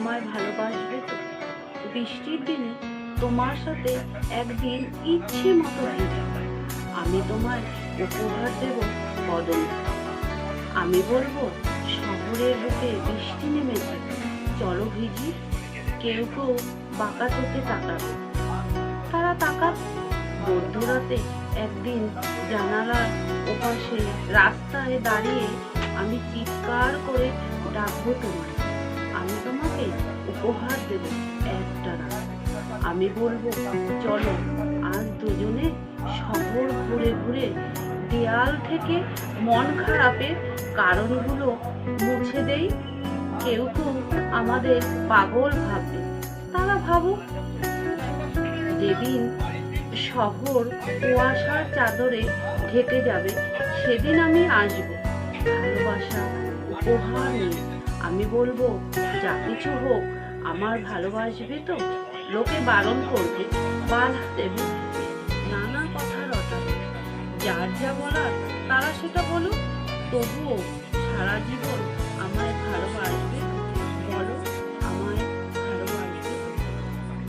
আমায় ভালোবাসবে তো? বৃষ্টির দিনে তোমার সাথে একদিন ইচ্ছে মতো ভিজা, আমি তোমায় উপহার দেব বদন। আমি বলবো শহরের বুকে বৃষ্টি নেমেছে, চলো ভিজি। কেউ কেউ বাঁকা চোখে তাকাবে, তারা তাকাক। মধ্যরাতে একদিন জানালার ওপাশে রাস্তায় দাঁড়িয়ে আমি চিৎকার করে ডাকবো তোমায়। আমি তোমাকে উপহার দেব একটা রাত। আমি বলবো চলো আজ দুজনে শহর ঘুরে ঘুরে দেয়াল থেকে মন খারাপের কারণগুলো মুছে দেই। কেউ কেউ আমাদের পাগল ভাববে, তারা ভাবুক। যেদিন শহর কুয়াশার চাদরে ঢেকে যাবে, সেদিন আমি আসবো ভালোবাসা উপহার নিয়ে। আমি বলবো যা কিছু হোক আমার ভালোবাসবে তো? লোকে বারণ করবে, বাধা দেবে, নানা কথা রটাবে। যার যা বলার তারা সেটা বলুক, তবুও সারা জীবন আমায়